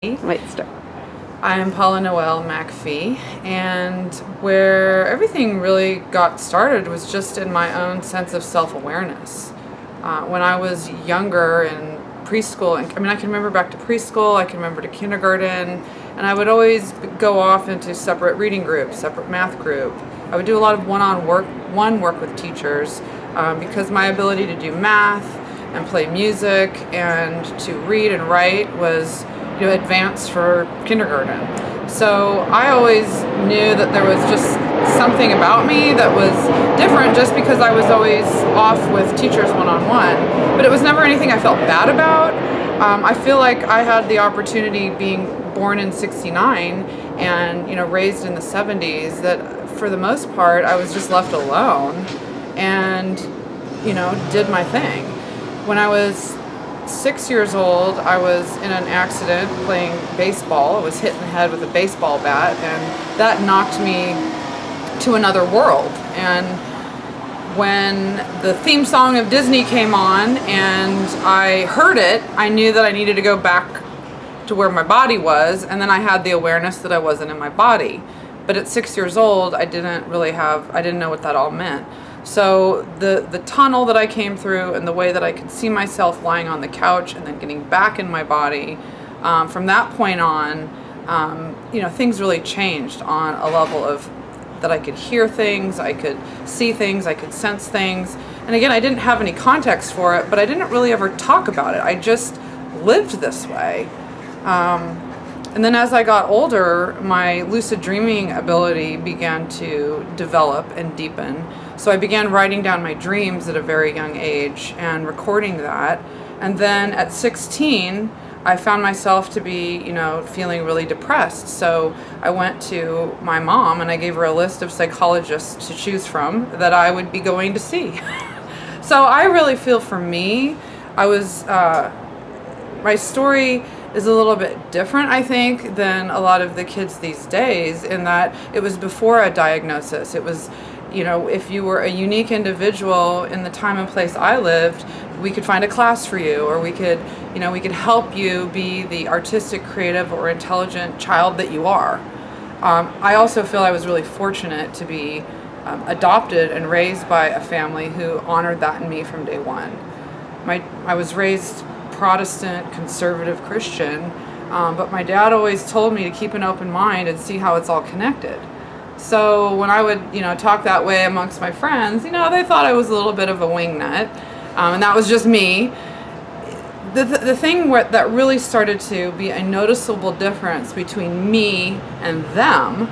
Might start. I'm Paula Noel Macfie, and where everything really got started was just in my own sense of self-awareness. When I was younger in preschool, I can remember back to preschool, I can remember to kindergarten, and I would always go off into separate reading groups, separate math group. I would do a lot of one-on-one work with teachers because my ability to do math and play music and to read and write was advanced for kindergarten. So I always knew that there was just something about me that was different just because I was always off with teachers one-on-one. But it was never anything I felt bad about. I feel like I had the opportunity, being born in '69 and raised in the '70s, that for the most part I was just left alone and did my thing. When I was 6 years old, I was in an accident playing baseball. I was hit in the head with a baseball bat, and that knocked me to another world. And when the theme song of Disney came on and I heard it, I knew that I needed to go back to where my body was, and then I had the awareness that I wasn't in my body. But at 6 years old, I didn't know what that all meant. So the tunnel that I came through and the way that I could see myself lying on the couch and then getting back in my body, from that point on, things really changed on a level of that I could hear things, I could see things, I could sense things. And again, I didn't have any context for it, but I didn't really ever talk about it. I just lived this way. And then as I got older, my lucid dreaming ability began to develop and deepen. So I began writing down my dreams at a very young age and recording that. And then at 16, I found myself to be, feeling really depressed. So I went to my mom and I gave her a list of psychologists to choose from that I would be going to see. So I really feel for me, my story is a little bit different, I think, than a lot of the kids these days, in that it was before a diagnosis. It was, if you were a unique individual in the time and place I lived, we could find a class for you, or we could help you be the artistic, creative, or intelligent child that you are. I also feel I was really fortunate to be adopted and raised by a family who honored that in me from day one. I was raised Protestant, conservative Christian, but my dad always told me to keep an open mind and see how it's all connected. So when I would, talk that way amongst my friends, they thought I was a little bit of a wingnut, and that was just me. The thing that really started to be a noticeable difference between me and them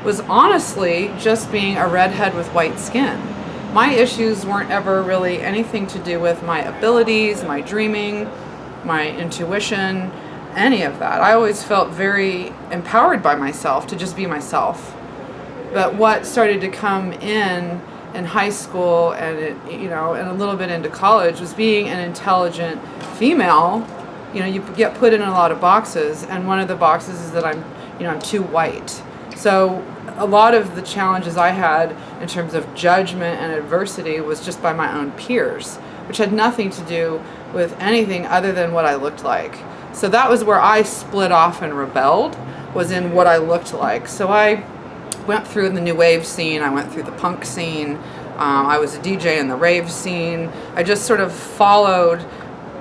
was honestly just being a redhead with white skin. My issues weren't ever really anything to do with my abilities, my dreaming, my intuition, any of that. I always felt very empowered by myself to just be myself. But what started to come in high school and and a little bit into college was being an intelligent female. You get put in a lot of boxes, and one of the boxes is that I'm too white. So a lot of the challenges I had in terms of judgment and adversity was just by my own peers, which had nothing to do with anything other than what I looked like. So that was where I split off and rebelled, was in what I looked like. So I went through the new wave scene, I went through the punk scene, I was a DJ in the rave scene. I just sort of followed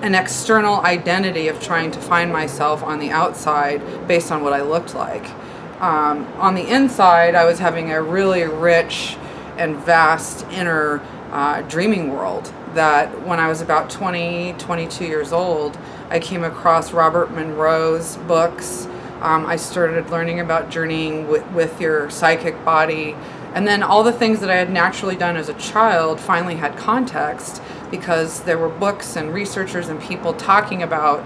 an external identity of trying to find myself on the outside based on what I looked like. On the inside, I was having a really rich and vast inner dreaming world that when I was about 22 years old, I came across Robert Monroe's books. I started learning about journeying with your psychic body. And then all the things that I had naturally done as a child finally had context because there were books and researchers and people talking about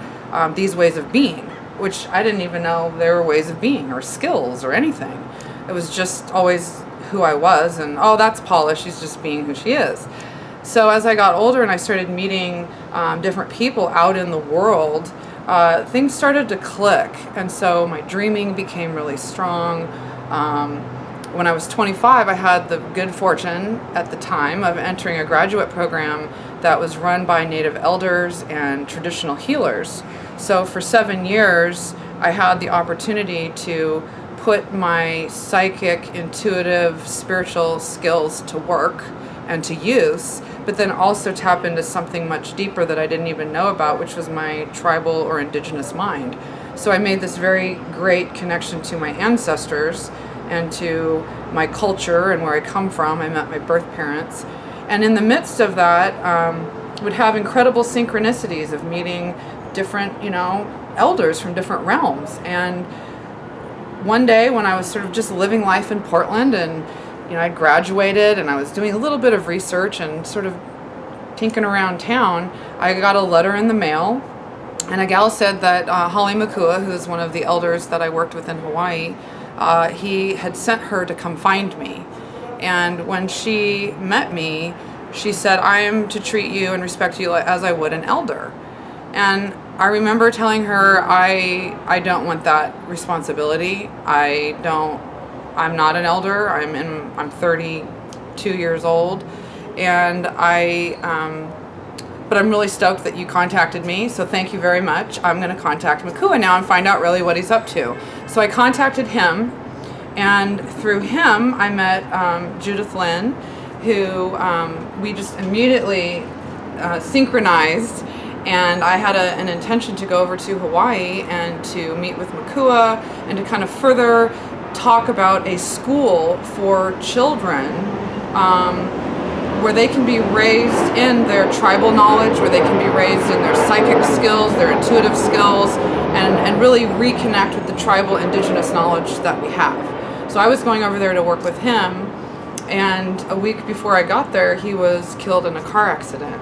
these ways of being, which I didn't even know there were ways of being or skills or anything. It was just always who I was, and that's Paula, she's just being who she is. So as I got older and I started meeting different people out in the world, things started to click, and so my dreaming became really strong. When I was 25, I had the good fortune at the time of entering a graduate program that was run by Native elders and traditional healers. So for 7 years, I had the opportunity to put my psychic, intuitive, spiritual skills to work and to use, but then also tap into something much deeper that I didn't even know about, which was my tribal or indigenous mind. So I made this very great connection to my ancestors and to my culture and where I come from. I met my birth parents. And in the midst of that, would have incredible synchronicities of meeting different, elders from different realms. And one day when I was sort of just living life in Portland and I graduated and I was doing a little bit of research and sort of tinking around town, I got a letter in the mail, and a gal said that Holly Makua, who is one of the elders that I worked with in Hawaii, he had sent her to come find me. And when she met me, she said, I am to treat you and respect you as I would an elder. And I remember telling her, I don't want that responsibility. I'm not an elder. I'm 32 years old, and but I'm really stoked that you contacted me. So thank you very much. I'm going to contact Makua now and find out really what he's up to. So I contacted him, and through him I met Judith, Lynne, who we just immediately synchronized. And I had an intention to go over to Hawaii and to meet with Makua and to kind of further talk about a school for children where they can be raised in their tribal knowledge, where they can be raised in their psychic skills, their intuitive skills, and really reconnect with the tribal indigenous knowledge that we have. So I was going over there to work with him, and a week before I got there, he was killed in a car accident.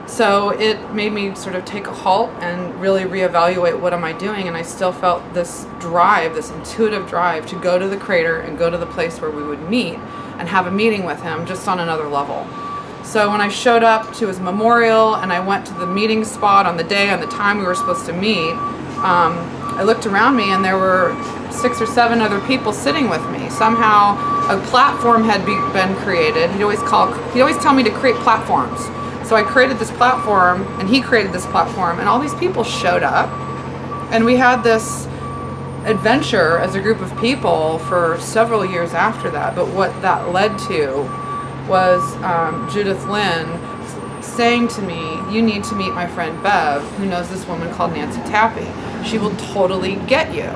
So it made me sort of take a halt and really reevaluate what am I doing, and I still felt this drive, this intuitive drive to go to the crater and go to the place where we would meet and have a meeting with him just on another level. So when I showed up to his memorial and I went to the meeting spot on the day and the time we were supposed to meet, I looked around me and there were 6 or 7 other people sitting with me. Somehow a platform had been created. He'd always tell me to create platforms. So I created this platform, and he created this platform, and all these people showed up, and we had this adventure as a group of people for several years after that. But what that led to was Judith, Lynne, saying to me, you need to meet my friend Bev, who knows this woman called Nancy Tappy. She will totally get you.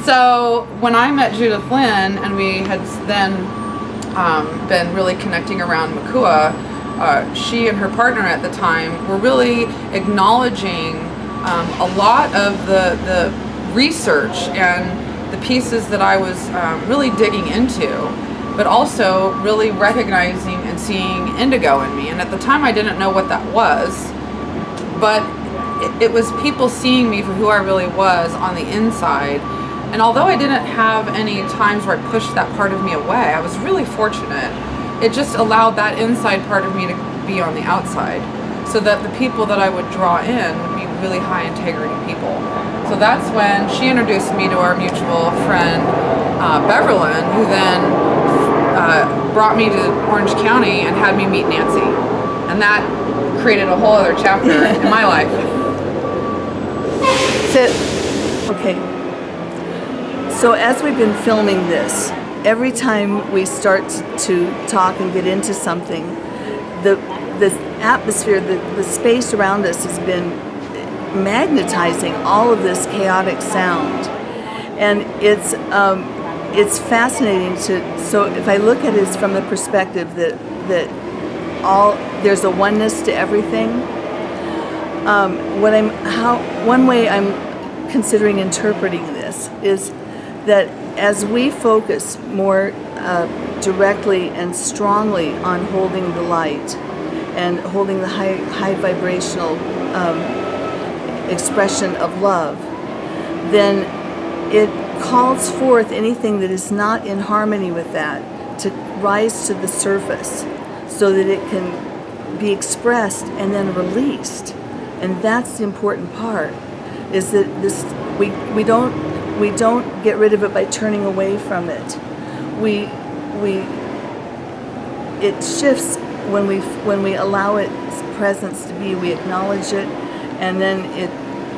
So when I met Judith, Lynne, and we had then been really connecting around Makua, she and her partner at the time were really acknowledging a lot of the research and the pieces that I was really digging into, but also really recognizing and seeing indigo in me. And at the time I didn't know what that was, but it was people seeing me for who I really was on the inside. And although I didn't have any times where I pushed that part of me away, I was really fortunate. It just allowed that inside part of me to be on the outside, so that the people that I would draw in would be really high integrity people. So that's when she introduced me to our mutual friend, Beverlyn, who then brought me to Orange County and had me meet Nancy. And that created a whole other chapter in my life. Okay. So as we've been filming this, every time we start to talk and get into something, the atmosphere, the space around us has been magnetizing all of this chaotic sound, and it's fascinating to. So if I look at it from the perspective that there's a oneness to everything. One way I'm considering interpreting this is that as we focus more directly and strongly on holding the light and holding the high vibrational expression of love, then it calls forth anything that is not in harmony with that to rise to the surface so that it can be expressed and then released. And that's the important part, is that we don't get rid of it by turning away from it. It shifts when we allow it presence to be. We acknowledge it, and then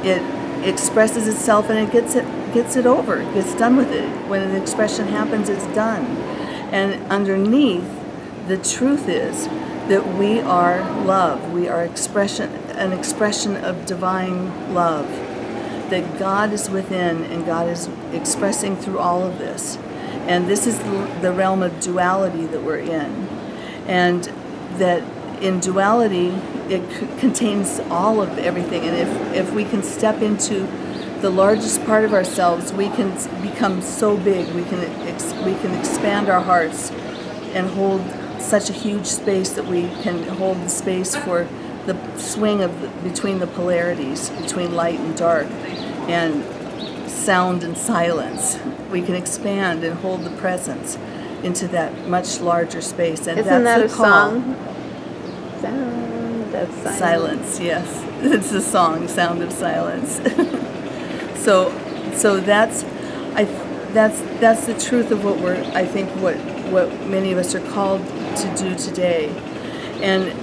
it expresses itself, and it gets it over, gets done with it. When an expression happens, it's done. And underneath, the truth is that we are love. We are an expression of divine love. That God is within, and God is expressing through all of this. And this is the realm of duality that we're in. And that in duality, it contains all of everything. And if we can step into the largest part of ourselves, we can become so big. We can expand our hearts and hold such a huge space that we can hold the space for the swing between the polarities, between light and dark, and sound and silence. We can expand and hold the presence into that much larger space. And isn't that that's a the call. song? Sound of silence. Silence, yes. It's a song, Sound of Silence. So that's the truth of what what many of us are called to do today. And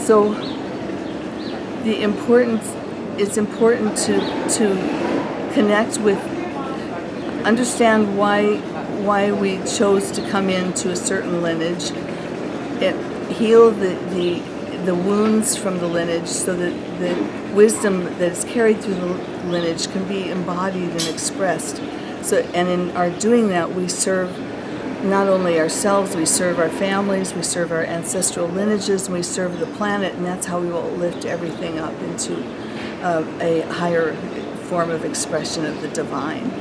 so it's important to connect with, understand why we chose to come into a certain lineage, and heal the wounds from the lineage, so that the wisdom that is carried through the lineage can be embodied and expressed. So, and in our doing that, we serve not only ourselves, we serve our families, we serve our ancestral lineages, and we serve the planet, and that's how we will lift everything up into a higher form of expression of the divine.